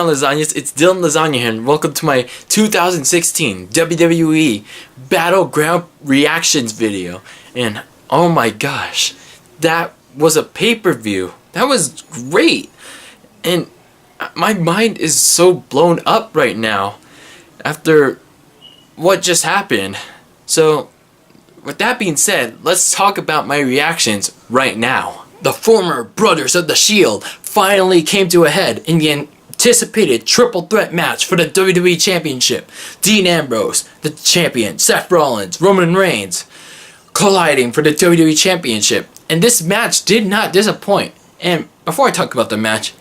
DylanLasagnas? It's DylanLasagna here, and welcome to my 2016 WWE Battleground Reactions video. And oh my gosh, that was a pay-per-view. That was great. And my mind is so blown up right now after what just happened. So, with that being said, let's talk about my reactions right now. The former Brothers of the Shield finally came to a head in the anticipated triple threat match for the WWE Championship. Dean Ambrose, the champion, Seth Rollins, Roman Reigns colliding for the WWE Championship. And this match did not disappoint. And before I talk about the match,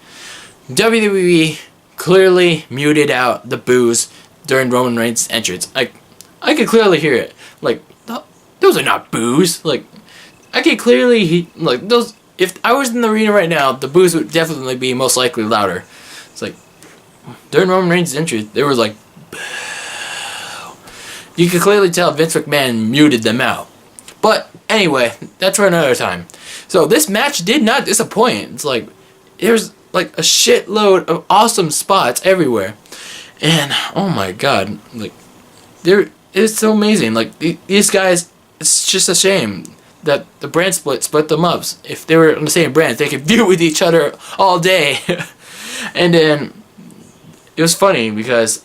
WWE clearly muted out the boos during Roman Reigns' entrance. I could clearly hear it. Like, those are not boos. Like, I could clearly, like, those. If I was in the arena right now, the boos would definitely be most likely louder. It's like, during Roman Reigns' entrance, they were like, boo. You could clearly tell Vince McMahon muted them out. But anyway, that's for another time. So this match did not disappoint. It's like, there's like a shitload of awesome spots everywhere. And, oh my god, like, it's so amazing. Like, these guys, it's just a shame that the brand split them up. If they were on the same brand, they could feud with each other all day. And then it was funny because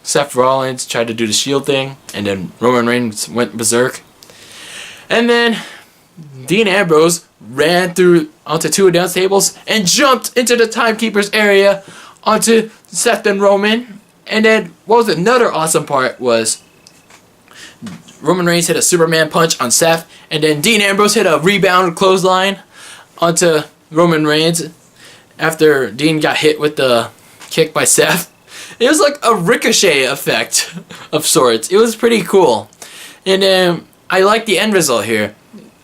Seth Rollins tried to do the Shield thing, and then Roman Reigns went berserk. And then Dean Ambrose ran through onto two announce tables and jumped into the timekeeper's area onto Seth and Roman. And then what was another awesome part was Roman Reigns hit a Superman punch on Seth, and then Dean Ambrose hit a rebound clothesline onto Roman Reigns after Dean got hit with the kick by Seth. It was like a ricochet effect of sorts. It was pretty cool. And then I like the end result here.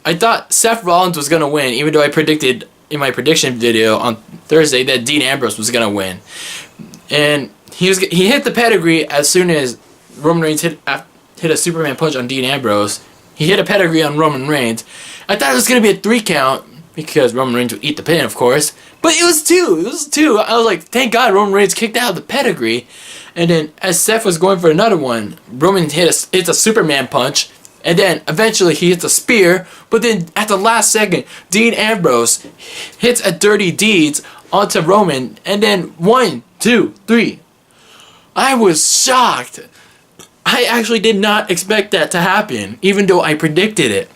I thought Seth Rollins was going to win, even though I predicted in my prediction video on Thursday that Dean Ambrose was going to win. And he hit the pedigree as soon as Roman Reigns hit a Superman punch on Dean Ambrose. He hit a pedigree on Roman Reigns. I thought it was going to be a 3 count because Roman Reigns would eat the pin, of course. But it was 2. It was 2. I was like, thank God Roman Reigns kicked out of the pedigree. And then as Seth was going for another one, Roman hits a Superman punch. And then eventually he hits a spear. But then at the last second, Dean Ambrose hits a Dirty Deeds onto Roman. And then 1, 2, 3. I was shocked. I actually did not expect that to happen, even though I predicted it.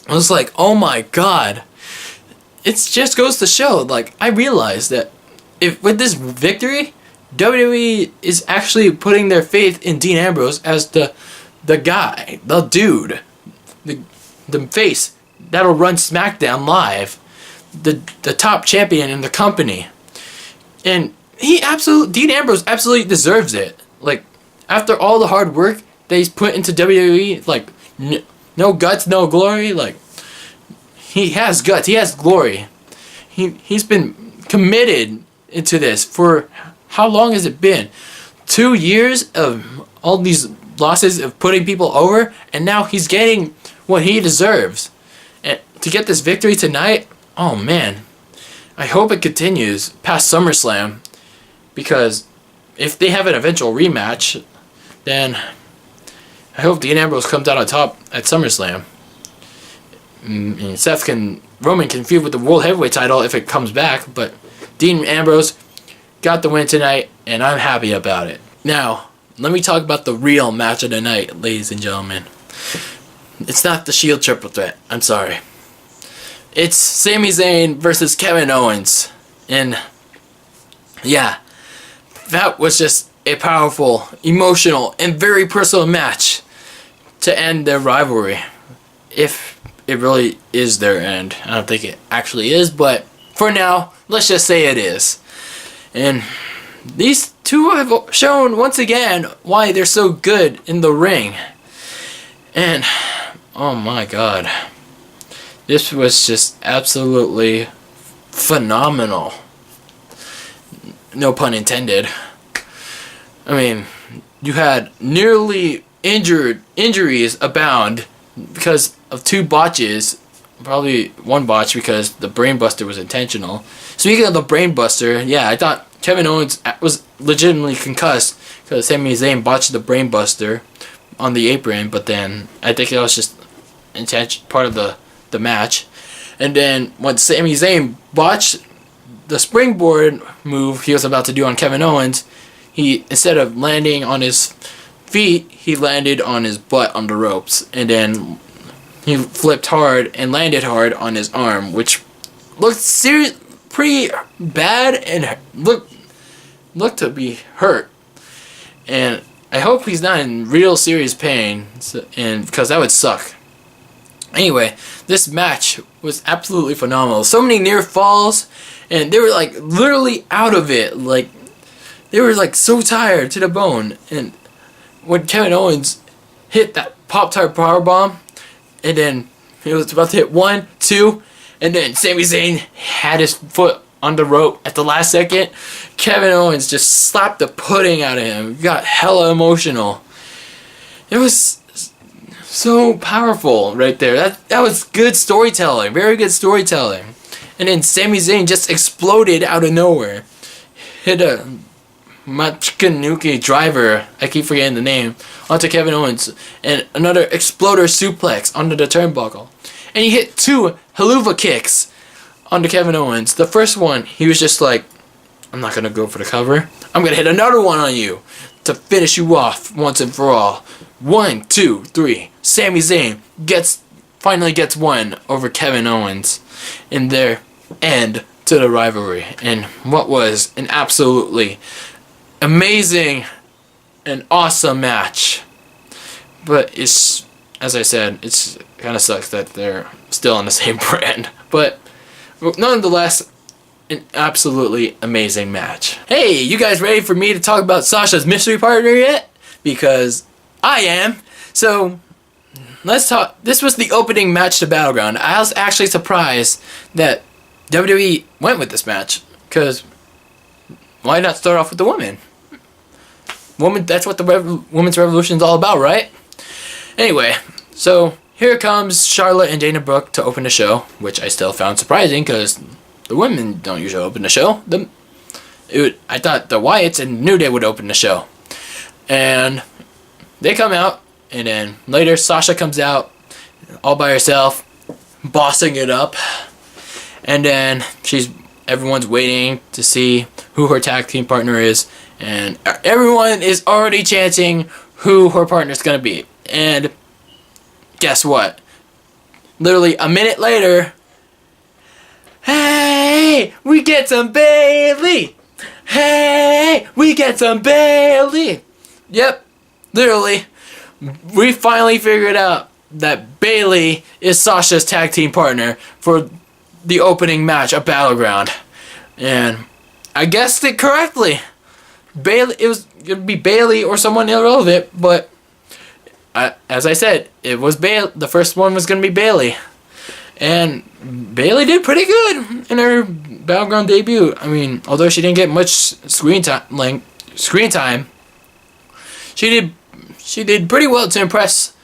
I was like, oh my god. It just goes to show, like, I realized that if with this victory, WWE is actually putting their faith in Dean Ambrose as the guy, the dude, the face that'll run SmackDown live, the top champion in the company. And Dean Ambrose absolutely deserves it. Like, after all the hard work that he's put into WWE, like, no guts, no glory, like, he has guts, he has glory. He's been committed into this for, how long has it been? 2 years of all these losses of putting people over, and now he's getting what he deserves. And to get this victory tonight, oh man, I hope it continues past SummerSlam, because if they have an eventual rematch, then I hope Dean Ambrose comes out on top at SummerSlam. And Roman can feud with the World Heavyweight title if it comes back, but Dean Ambrose got the win tonight, and I'm happy about it. Now, let me talk about the real match of the night, ladies and gentlemen. It's not the Shield triple threat, I'm sorry. It's Sami Zayn versus Kevin Owens. And yeah, that was just a powerful, emotional, and very personal match to end their rivalry. If it really is their end. I don't think it actually is, but for now, let's just say it is. And these two have shown once again why they're so good in the ring. And oh my god, this was just absolutely phenomenal. No pun intended. I mean, you had nearly injuries abound because of 2 botches. Probably 1 botch because the brain buster was intentional. Speaking of the brain buster, yeah, I thought Kevin Owens was legitimately concussed because Sami Zayn botched the brainbuster on the apron, but then I think that was just part of the match. And then when Sami Zayn botched the springboard move he was about to do on Kevin Owens, he, instead of landing on his feet, he landed on his butt on the ropes, and then he flipped hard and landed hard on his arm, which looked pretty bad and looked to be hurt. And I hope he's not in real serious pain, and because that would suck. Anyway, this match was absolutely phenomenal. So many near falls, and they were like literally out of it. Like they were like so tired to the bone. And when Kevin Owens hit that Pop-Tart powerbomb, and then he was about to hit 1, 2, and then Sami Zayn had his foot on the rope at the last second, Kevin Owens just slapped the pudding out of him. He got hella emotional. It was so powerful right there. That was good storytelling. Very good storytelling. And then Sami Zayn just exploded out of nowhere. Hit a Machikanuki driver, I keep forgetting the name, onto Kevin Owens. And another exploder suplex onto the turnbuckle. And he hit 2 haluva kicks onto Kevin Owens. The first one, he was just like, I'm not going to go for the cover. I'm going to hit another one on you to finish you off once and for all. 1, 2, 3. Sami Zayn finally gets one over Kevin Owens in their end to the rivalry. And what was an absolutely amazing and awesome match. But it's, as I said, it's kind of sucks that they're still on the same brand. But nonetheless, an absolutely amazing match. Hey, you guys ready for me to talk about Sasha's mystery partner yet? Because I am. So, let's talk. This was the opening match to Battleground. I was actually surprised that WWE went with this match. Because, why not start off with the women? That's what the Women's Revolution is all about, right? Anyway, so here comes Charlotte and Dana Brooke to open the show, which I still found surprising because the women don't usually open the show. I thought the Wyatts and New Day would open the show. And they come out, and then later Sasha comes out all by herself, bossing it up. And then everyone's waiting to see who her tag team partner is. And everyone is already chanting who her partner's going to be. And guess what? Literally a minute later, hey, we get some Bayley! Hey, we get some Bayley! Yep, literally, we finally figured out that Bayley is Sasha's tag team partner for the opening match of Battleground. And I guessed it correctly. It was going to be Bayley or someone irrelevant, but as I said, it was Bayley. The first one was going to be Bayley. And Bayley did pretty good in her Battleground debut. I mean, although she didn't get much screen time, she did pretty well to impress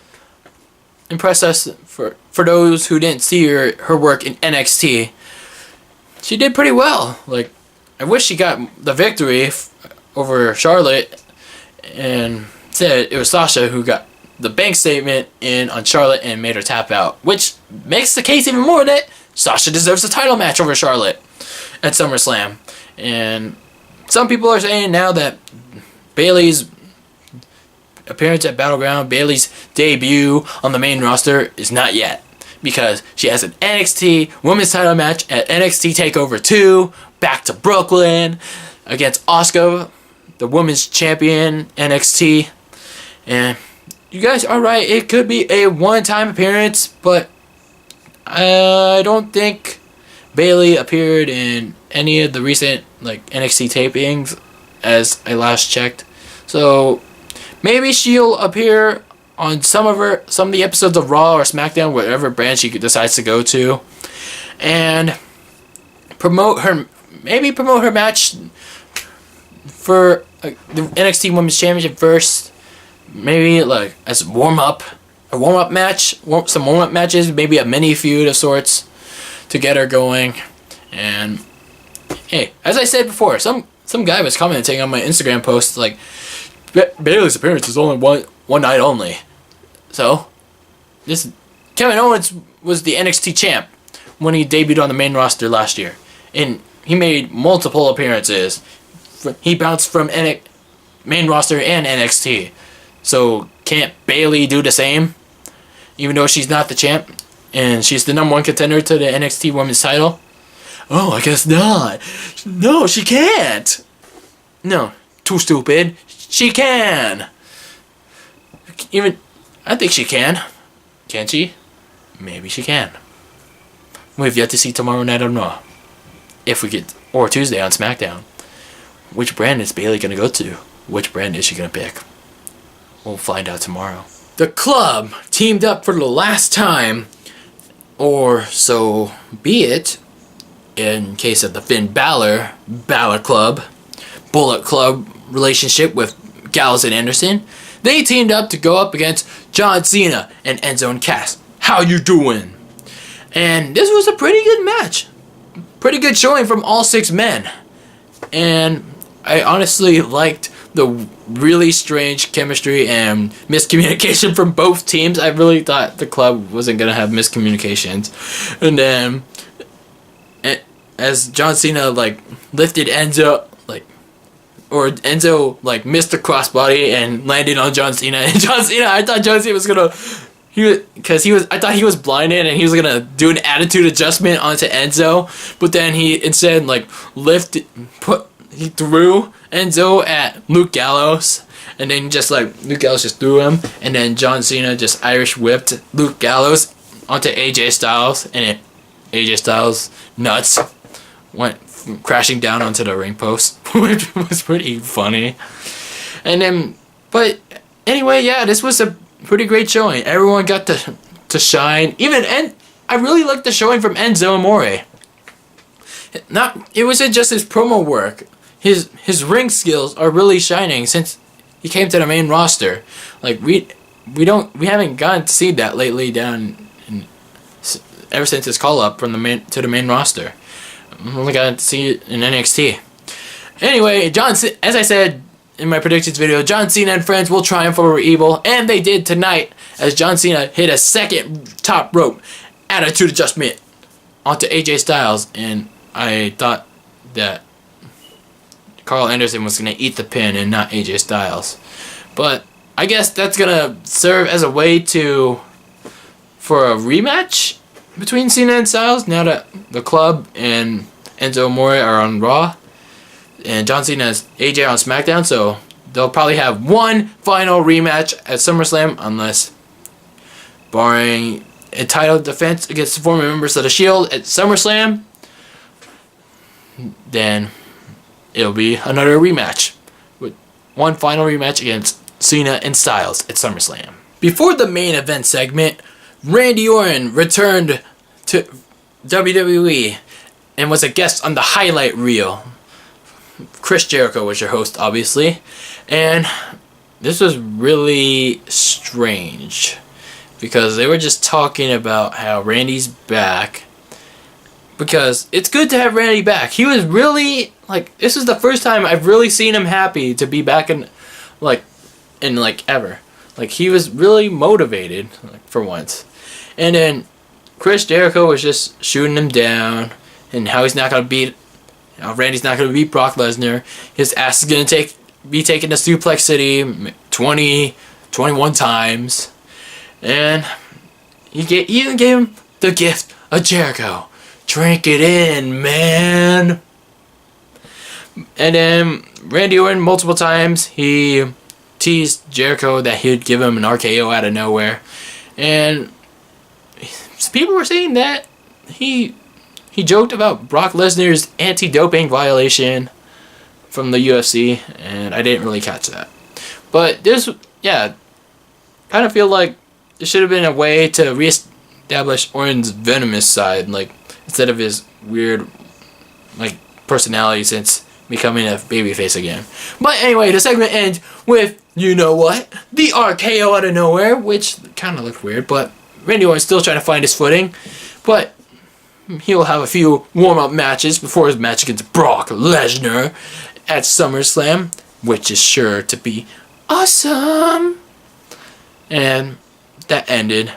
us for those who didn't see her work in NXT. She did pretty well. Like, I wish she got the victory over Charlotte, and said it was Sasha who got the bank statement in on Charlotte and made her tap out, which makes the case even more that Sasha deserves a title match over Charlotte at SummerSlam. And some people are saying now that Bayley's appearance at Battleground, Bayley's debut on the main roster is not yet, because she has an NXT women's title match at NXT TakeOver 2 back to Brooklyn against Asuka, the women's champion NXT. And you guys are right, it could be a one-time appearance, but I don't think Bayley appeared in any of the recent NXT tapings as I last checked. So maybe she'll appear on some of the episodes of Raw or SmackDown, whatever brand she decides to go to, and promote her match for the NXT Women's Championship first. Maybe as a warm-up match, some warm-up matches, maybe a mini feud of sorts to get her going. And hey, as I said before, some some guy was commenting on my Instagram post like, Bayley's appearance is only one night only. So, this Kevin Owens was the NXT champ when he debuted on the main roster last year, and he made multiple appearances. He bounced from main roster and NXT. So can't Bayley do the same? Even though she's not the champ and she's the #1 contender to the NXT Women's title? Oh, I guess not. No, she can't. No, too stupid. She can. I think she can. Can she? Maybe she can. We've yet to see tomorrow night on Raw. Or Tuesday on SmackDown. Which brand is Bayley gonna go to? Which brand is she gonna pick? We'll find out tomorrow. The club teamed up for the last time, or so be it, in case of the Finn Balor Club, Bullet Club relationship with Gallows and Anderson. They teamed up to go up against John Cena and Enzo and Cass. How you doing? And this was a pretty good match. Pretty good showing from all 6 men. And I honestly liked the really strange chemistry and miscommunication from both teams. I really thought the club wasn't going to have miscommunications. And then, as John Cena, lifted Enzo, Enzo, missed the crossbody and landed on John Cena. And John Cena, I thought John Cena was going to... I thought he was blinded and he was gonna do an attitude adjustment onto Enzo, but then he instead he threw Enzo at Luke Gallows, and then Luke Gallows just threw him, and then John Cena just Irish whipped Luke Gallows onto AJ Styles, and AJ Styles nuts went crashing down onto the ring post, which was pretty funny. And then, but anyway, yeah, this was a pretty great showing. Everyone got to shine. I really liked the showing from Enzo Amore. It wasn't just his promo work. His ring skills are really shining since he came to the main roster. We haven't gotten to see that lately ever since his call up from to the main roster. We only got to see it in NXT. Anyway, as I said in my predictions video, John Cena and friends will triumph over evil, and they did tonight as John Cena hit a second top rope attitude adjustment onto AJ Styles, and I thought that Carl Anderson was going to eat the pin and not AJ Styles. But I guess that's going to serve as a way for a rematch between Cena and Styles now that the club and Enzo Amore are on Raw. And John Cena has AJ on SmackDown, so they'll probably have one final rematch at SummerSlam, unless, barring a title defense against the former members of the Shield at SummerSlam, then it'll be another rematch, with one final rematch against Cena and Styles at SummerSlam. Before the main event segment, Randy Orton returned to WWE and was a guest on the highlight reel. Chris Jericho was your host, obviously, and this was really strange because they were just talking about how Randy's back, because it's good to have Randy back. He was really, this is the first time I've really seen him happy to be back in ever. He was really motivated, for once. And then Chris Jericho was just shooting him down, and how he's not going to beat Randy's not going to beat Brock Lesnar. His ass is going to be taken to Suplex City 21 times. And he even gave him the gift of Jericho. Drink it in, man. And then Randy Orton, multiple times, he teased Jericho that he would give him an RKO out of nowhere. And people were saying that he joked about Brock Lesnar's anti-doping violation from the UFC, and I didn't really catch that. But kind of feel like there should have been a way to reestablish Orton's venomous side, instead of his weird, personality since becoming a babyface again. But anyway, the segment ends with, you know what? The RKO out of nowhere, which kind of looked weird, but Randy Orton's still trying to find his footing. But he'll have a few warm-up matches before his match against Brock Lesnar at SummerSlam, which is sure to be awesome. And that ended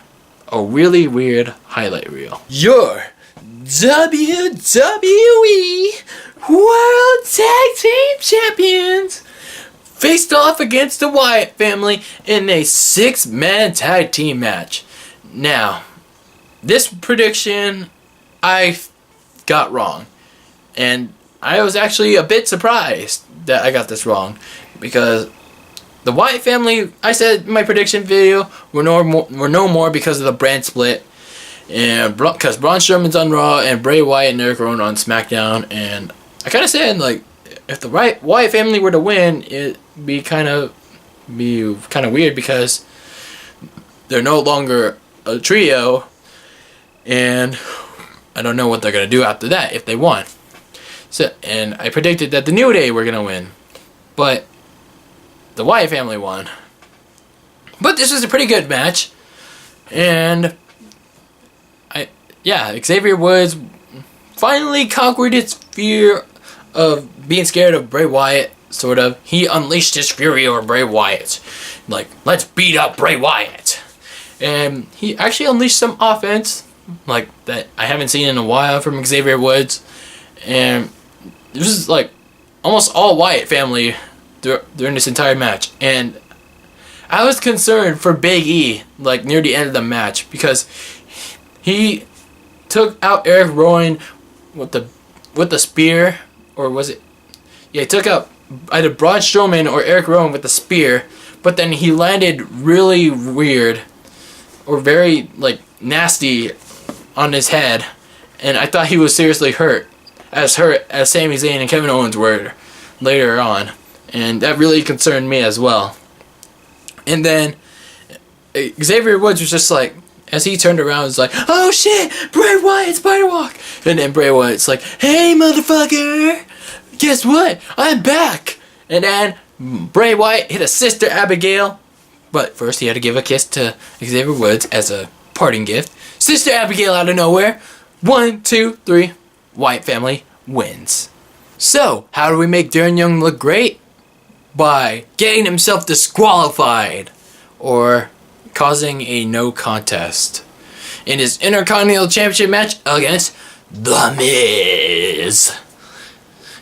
a really weird highlight reel. Your WWE World Tag Team Champions faced off against the Wyatt family in a 6-man tag team match. Now, this prediction I got wrong. And I was actually a bit surprised that I got this wrong. Because the Wyatt family, I said in my prediction video, were no more because of the brand split. And because Braun Strowman's on Raw and Bray Wyatt and Eric Rowan on SmackDown. And I kind of said, like, if the Wyatt family were to win, it'd be kind of weird because they're no longer a trio, and I don't know what they're gonna do after that if they won. So, and I predicted that the New Day were gonna win, but the Wyatt family won. But this was a pretty good match, and Xavier Woods finally conquered its fear of being scared of Bray Wyatt, sort of. He unleashed his fury over Bray Wyatt. Like, let's beat up Bray Wyatt. And he actually unleashed some offense, like, that I haven't seen in a while from Xavier Woods. And this is, like, almost all Wyatt family during this entire match. And I was concerned for Big E, like, near the end of the match, because he took out Eric Rowan with the spear. Or was it? Yeah, he took out either Braun Strowman or Eric Rowan with the spear, but then he landed really weird or very, like, nasty on his head, and I thought he was seriously hurt as Sami Zayn and Kevin Owens were later on, and that really concerned me as well. And then Xavier Woods was just like, as he turned around, was like, "Oh shit, Bray Wyatt, Spider Walk!" And then Bray Wyatt's like, "Hey motherfucker, guess what? I'm back!" And then Bray Wyatt hit a Sister Abigail, but first he had to give a kiss to Xavier Woods as a parting gift. Sister Abigail out of nowhere. 1, 2, 3. Wyatt family wins. So, how do we make Darren Young look great? By getting himself disqualified, or causing a no contest in his Intercontinental Championship match against The Miz.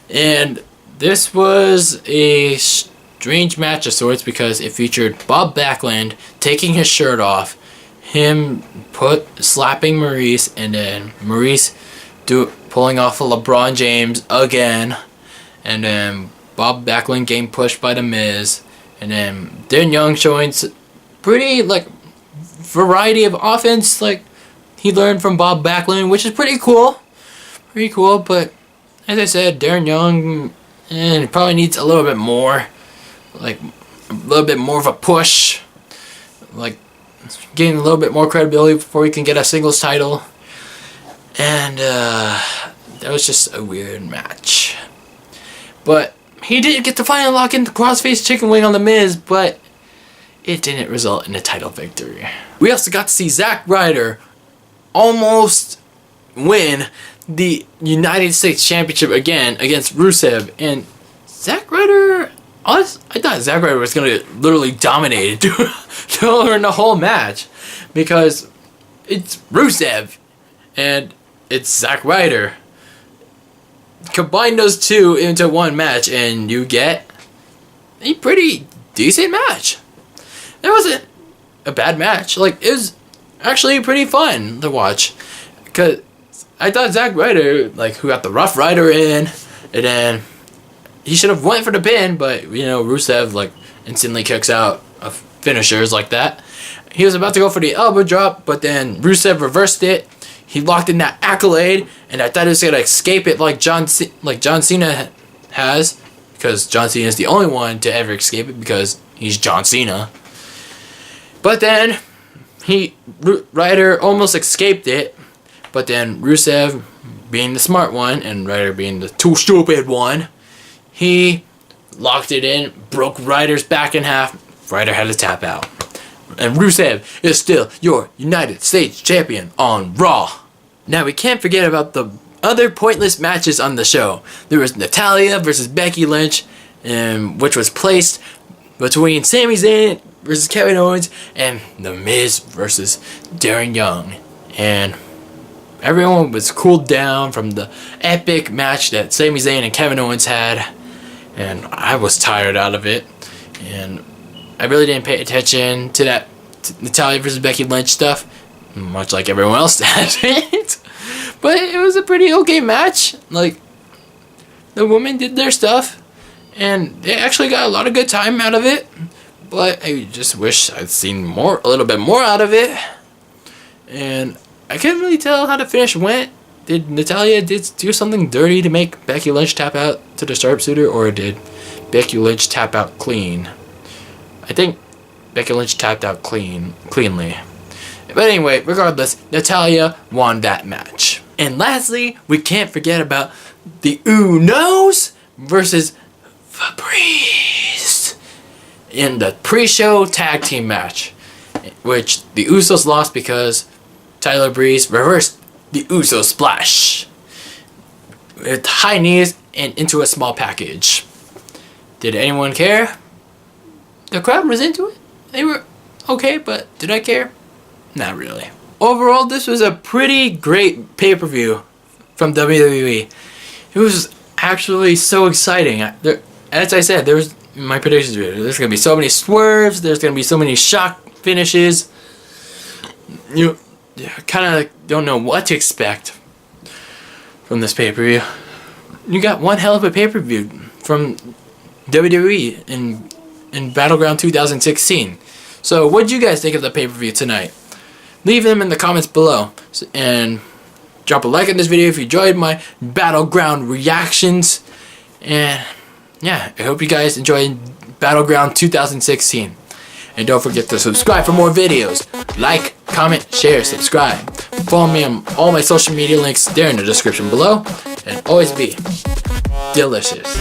And this was a strange match of sorts because it featured Bob Backlund taking his shirt off, him slapping Maurice, and then Maurice pulling off a LeBron James again, and then Bob Backlund getting pushed by The Miz, and then Darren Young showing pretty, like, variety of offense, like he learned from Bob Backlund, which is pretty cool. But as I said, Darren Young probably needs a little bit more, like a little bit more of a push, like getting a little bit more credibility before he can get a singles title. And that was just a weird match. But he did get to finally lock in the crossface chicken wing on The Miz, but it didn't result in a title victory. We also got to see Zack Ryder almost win the United States Championship again against Rusev. And Zack Ryder, I thought Zack Ryder was going to literally dominate during the whole match, because it's Rusev and it's Zack Ryder. Combine those two into one match and you get a pretty decent match. It wasn't a bad match. Like, it was actually pretty fun to watch, because I thought Zack Ryder, like, who got the Rough Rider in, and then he should have went for the pin, but, you know, Rusev, like, instantly kicks out of finishers like that. He was about to go for the elbow drop, but then Rusev reversed it. He locked in that accolade, and I thought he was going to escape it like John Cena has, because John Cena is the only one to ever escape it, because he's John Cena. But then Ryder almost escaped it, but then Rusev, being the smart one and Ryder being the too stupid one, he locked it in, broke Ryder's back in half. Ryder had to tap out. And Rusev is still your United States Champion on Raw. Now, we can't forget about the other pointless matches on the show. There was Natalya versus Becky Lynch, which was placed between Sami Zayn versus Kevin Owens and The Miz versus Darren Young. And everyone was cooled down from the epic match that Sami Zayn and Kevin Owens had. And I was tired out of it. And I really didn't pay attention to that Natalya versus Becky Lynch stuff, much like everyone else did. But it was a pretty okay match. Like, the women did their stuff, and they actually got a lot of good time out of it. But I just wish I'd seen a little bit more out of it. And I can't really tell how the finish went. Did Natalya do something dirty to make Becky Lynch tap out to the sharpshooter, or did Becky Lynch tap out clean? I think Becky Lynch tapped out cleanly. But anyway, regardless, Natalya won that match. And lastly, we can't forget about the Usos versus Fabrice in the pre-show tag team match, which the Usos lost because Tyler Breeze reversed the Uso splash with high knees and into a small package. Did anyone care? The crowd was into it. They were okay, but did I care? Not really. Overall, this was a pretty great pay-per-view from WWE. It was actually so exciting. As I said, there was my predictions. There's gonna be so many swerves. There's gonna be so many shock finishes. You kind of don't know what to expect from this pay-per-view. You got one hell of a pay-per-view from WWE in Battleground 2016. So, what did you guys think of the pay-per-view tonight? Leave them in the comments below. And drop a like on this video if you enjoyed my Battleground reactions. And yeah, I hope you guys enjoyed Battleground 2016. And don't forget to subscribe for more videos. Like, comment, share, subscribe. Follow me on all my social media links there in the description below. And always be delicious.